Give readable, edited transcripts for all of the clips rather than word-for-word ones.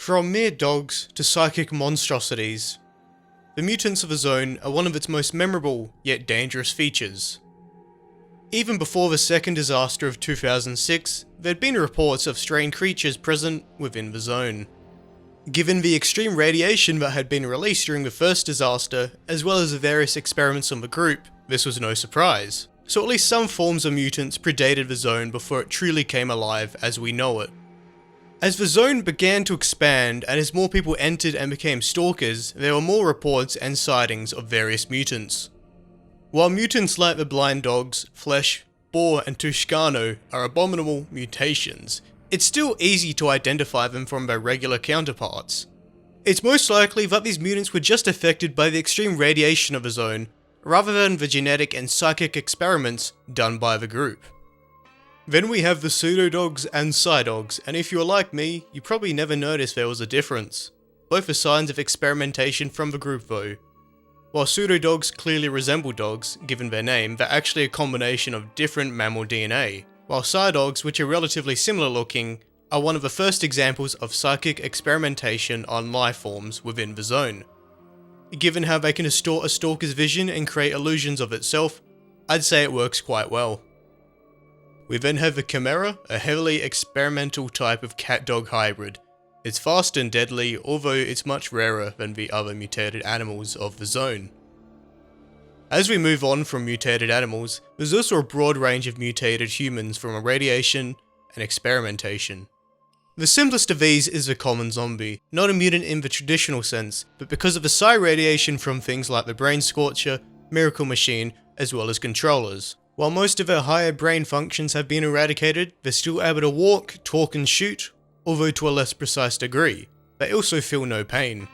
From mere dogs to psychic monstrosities, the mutants of the zone are one of its most memorable yet dangerous features. Even before the second disaster of 2006, there had been reports of strange creatures present within the zone. Given the extreme radiation that had been released during the first disaster, as well as the various experiments on the group, this was no surprise. So at least some forms of mutants predated the zone before it truly came alive as we know it. As the zone began to expand and as more people entered and became stalkers, there were more reports and sightings of various mutants. While mutants like the blind dogs, Flesh, Boar and Tushkano are abominable mutations, it's still easy to identify them from their regular counterparts. It's most likely that these mutants were just affected by the extreme radiation of the zone, rather than the genetic and psychic experiments done by the group. Then we have the pseudo-dogs and psi-dogs, and if you're like me, you probably never noticed there was a difference. Both are signs of experimentation from the group though. While pseudo-dogs clearly resemble dogs, given their name, they're actually a combination of different mammal DNA, while psi-dogs, which are relatively similar looking, are one of the first examples of psychic experimentation on life forms within the zone. Given how they can distort a stalker's vision and create illusions of itself, I'd say it works quite well. We then have the Chimera, a heavily experimental type of cat-dog hybrid. It's fast and deadly, although it's much rarer than the other mutated animals of the zone. As we move on from mutated animals, there's also a broad range of mutated humans from irradiation and experimentation. The simplest of these is the common zombie, not a mutant in the traditional sense, but because of the psi radiation from things like the Brain Scorcher, Miracle Machine, as well as controllers. While most of their higher brain functions have been eradicated, they're still able to walk, talk and shoot, although to a less precise degree. They also feel no pain.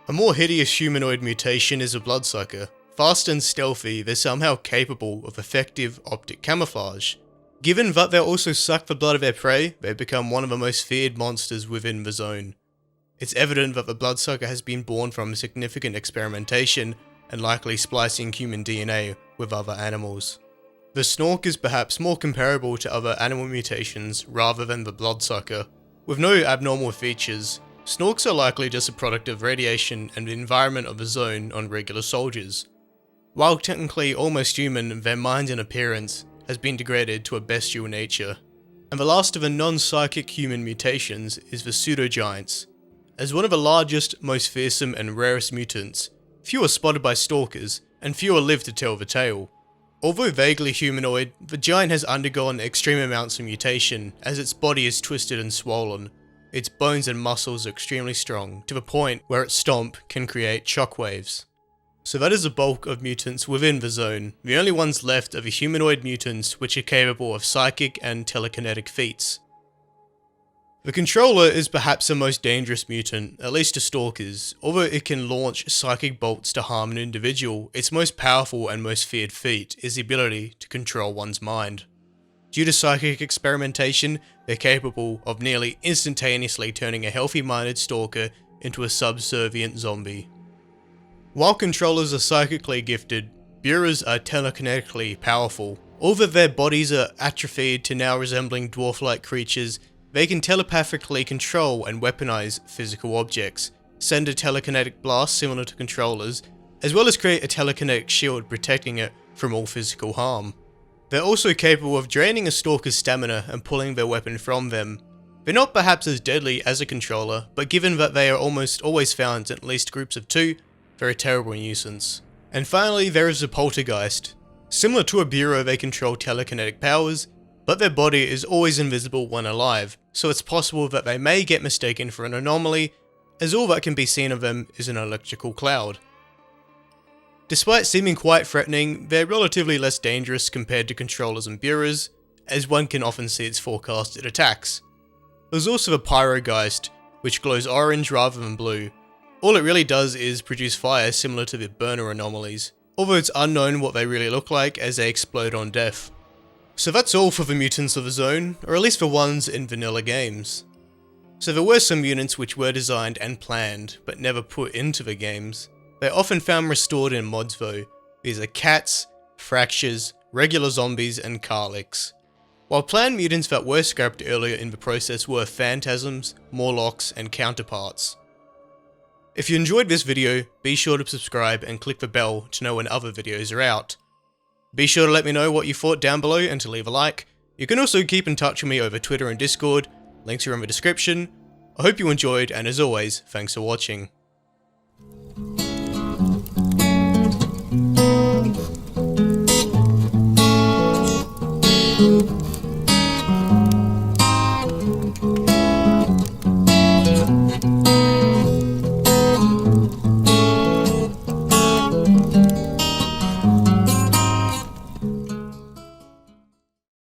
A more hideous humanoid mutation is a bloodsucker. Fast and stealthy, they're somehow capable of effective optic camouflage. Given that they also suck the blood of their prey, they become one of the most feared monsters within the zone. It's evident that the bloodsucker has been born from significant experimentation and likely splicing human DNA with other animals. The Snork is perhaps more comparable to other animal mutations rather than the bloodsucker. With no abnormal features, Snorks are likely just a product of radiation and the environment of the zone on regular soldiers. While technically almost human, their mind and appearance has been degraded to a bestial nature. And the last of the non-psychic human mutations is the pseudo-giants. As one of the largest, most fearsome and rarest mutants, few are spotted by stalkers, and fewer live to tell the tale. Although vaguely humanoid, the giant has undergone extreme amounts of mutation as its body is twisted and swollen. Its bones and muscles are extremely strong, to the point where its stomp can create shockwaves. So that is the bulk of mutants within the zone. The only ones left are the humanoid mutants which are capable of psychic and telekinetic feats. The Controller is perhaps the most dangerous mutant, at least to stalkers. Although it can launch psychic bolts to harm an individual, its most powerful and most feared feat is the ability to control one's mind. Due to psychic experimentation, they're capable of nearly instantaneously turning a healthy-minded stalker into a subservient zombie. While Controllers are psychically gifted, Buras are telekinetically powerful. Although their bodies are atrophied to now resembling dwarf-like creatures, they can telepathically control and weaponize physical objects, send a telekinetic blast similar to Controllers, as well as create a telekinetic shield protecting it from all physical harm. They're also capable of draining a stalker's stamina and pulling their weapon from them. They're not perhaps as deadly as a Controller, but given that they are almost always found in at least groups of 2, they're a terrible nuisance. And finally, there is the Poltergeist. Similar to a Bureau, they control telekinetic powers, but their body is always invisible when alive, so it's possible that they may get mistaken for an anomaly, as all that can be seen of them is an electrical cloud. Despite seeming quite threatening, they're relatively less dangerous compared to Controllers and Bureaus, as one can often see its forecasted attacks. There's also the Pyrogeist, which glows orange rather than blue. All it really does is produce fire similar to the burner anomalies, although it's unknown what they really look like as they explode on death. So that's all for the mutants of the zone, or at least the ones in vanilla games. So there were some mutants which were designed and planned, but never put into the games. They're often found restored in mods though. These are cats, fractures, regular zombies and Carlix. while plant mutants that were scrapped earlier in the process were phantasms, Morlocks, and counterparts. If you enjoyed this video, be sure to subscribe and click the bell to know when other videos are out. Be sure to let me know what you thought down below and to leave a like. You can also keep in touch with me over Twitter and Discord, links are in the description. I hope you enjoyed, and as always, thanks for watching.